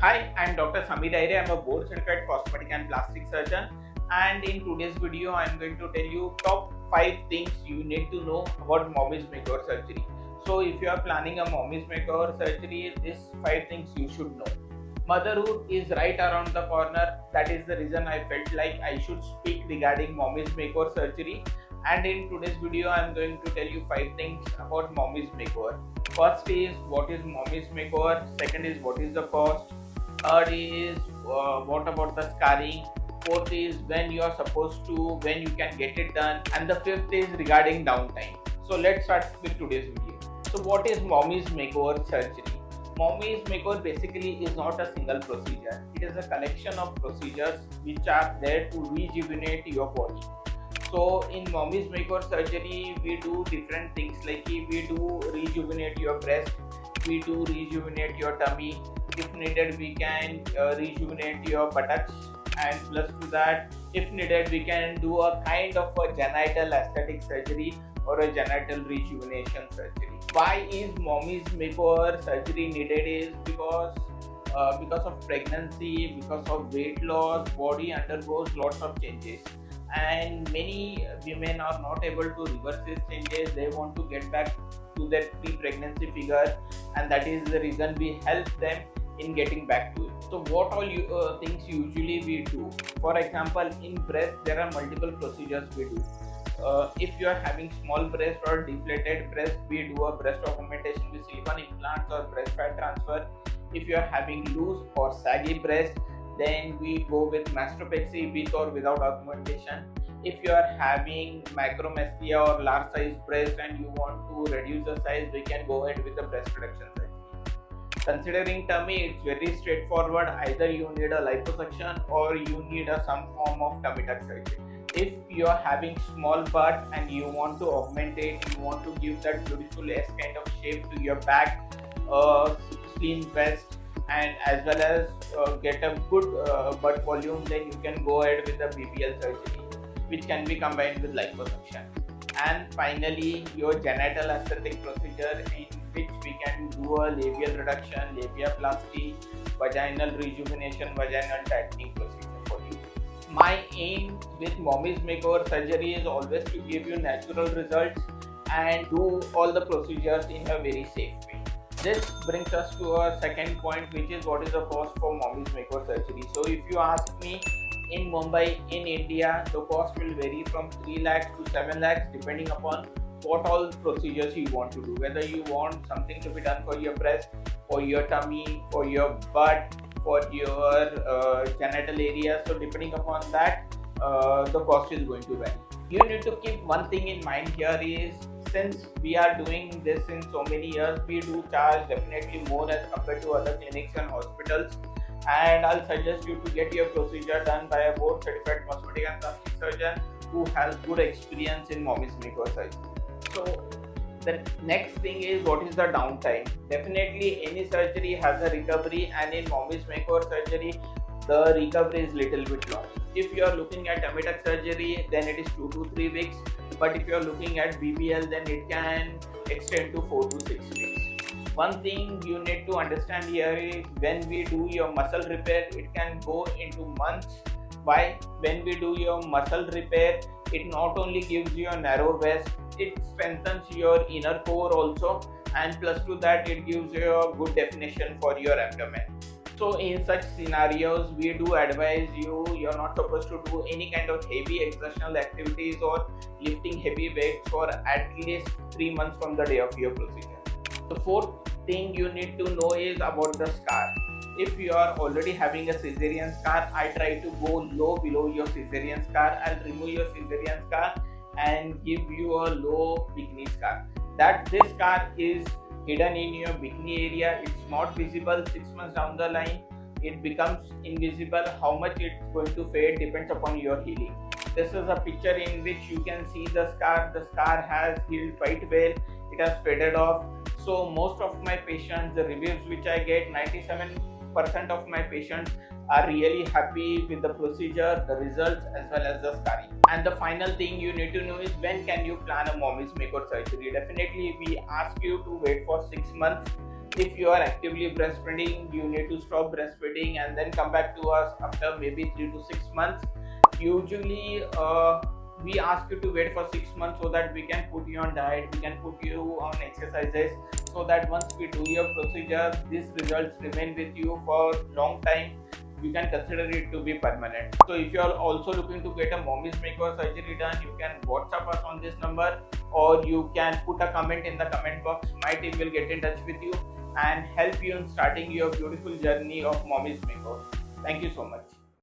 Hi, I'm Dr. Samir Aire. I'm a board certified cosmetic and plastic surgeon. And in today's video, I'm going to tell you top 5 things you need to know about mommy's makeover surgery. So, if you are planning a mommy's makeover surgery, these 5 things you should know. Motherhood is right around the corner. That is the reason I felt like I should speak regarding mommy's makeover surgery. And in today's video, I'm going to tell you 5 things about mommy's makeover. First is what is mommy's makeover. Second is what is the cost. Third is what about the scarring. Fourth is when you are supposed to, when you can get it done. And the fifth is regarding downtime. So let's start with today's video. So what is mommy's makeover surgery? Mommy's makeover basically is not a single procedure. It is a collection of procedures which are there to rejuvenate your body. So in mommy's makeover surgery, we do different things like we do rejuvenate your breast, we do rejuvenate your tummy. If needed, we can rejuvenate your buttocks, and plus to that, if needed, we can do a kind of a genital aesthetic surgery or a genital rejuvenation surgery. Why is mommy's makeover surgery needed? Is because of pregnancy, because of weight loss, body undergoes lots of changes, and many women are not able to reverse these changes. They want to get back to their pre-pregnancy figure, and that is the reason we help them in getting back to it. So what all things usually we do? For example, in breast there are multiple procedures we do. If you are having small breast or deflated breast, we do a breast augmentation with silicone implants or breast fat transfer. If you are having loose or saggy breast, then we go with mastopexy with or without augmentation. If you are having macromastia or large size breast and you want to reduce the size, we can go ahead with the breast reduction surgery. Considering tummy, it's very straightforward. Either you need a liposuction or you need some form of tummy tuck surgery. If you are having small butt and you want to augment it, you want to give that beautiful S kind of shape to your back, slim waist, and as well as get a good butt volume, then you can go ahead with the BBL surgery, which can be combined with liposuction. And finally, your genital aesthetic procedure, in which we can do a labial reduction, labiaplasty, vaginal rejuvenation, vaginal tightening procedure for you. My aim with mommy's makeover surgery is always to give you natural results and do all the procedures in a very safe way. This brings us to our second point, which is what is the cost for mommy's makeover surgery. So if you ask me, in Mumbai, in India, the cost will vary from 3 lakhs to 7 lakhs depending upon what all procedures you want to do. Whether you want something to be done for your breast, for your tummy, for your butt, for your genital area. So depending upon that, the cost is going to vary. You need to keep one thing in mind here is, since we are doing this in so many years, we do charge definitely more as compared to other clinics and hospitals. And I'll suggest you to get your procedure done by a board certified cosmetic and plastic surgeon who has good experience in mommy's makeover surgery. So the next thing is, what is the downtime? Definitely any surgery has a recovery, and in mommy's makeover surgery the recovery is little bit long. If you are looking at tummy tuck surgery, then it is 2 to 3 weeks, but if you are looking at BBL, then it can extend to 4 to 6 weeks. One thing you need to understand here is, when we do your muscle repair, it can go into months. Why? When we do your muscle repair, it not only gives you a narrow waist, it strengthens your inner core also, and plus to that, it gives you a good definition for your abdomen. So in such scenarios, we do advise you're not supposed to do any kind of heavy exertional activities or lifting heavy weights for at least 3 months from the day of your procedure. The fourth thing you need to know is about the scar. If you are already having a cesarean scar, I try to go low below your cesarean scar. I'll remove your cesarean scar and give you a low bikini scar. That this scar is hidden in your bikini area. It's not visible. 6 months down the line, it becomes invisible. How much it's going to fade depends upon your healing. This is a picture in which you can see the scar. The scar has healed quite well. It has faded off. So most of my patients, the reviews which I get, 97% of my patients are really happy with the procedure, the results, as well as the scarring. And the final thing you need to know is, when can you plan a mommy's makeover surgery? Definitely we ask you to wait for 6 months if you are actively breastfeeding, you need to stop breastfeeding and then come back to us after maybe 3 to 6 months. Usually we ask you to wait for 6 months so that we can put you on diet, we can put you on exercises, so that once we do your procedure, these results remain with you for long time. You can consider it to be permanent. So if you are also looking to get a mommy's makeover surgery done, you can WhatsApp us on this number, or you can put a comment in the comment box. My team will get in touch with you and help you in starting your beautiful journey of mommy's makeover. Thank you so much.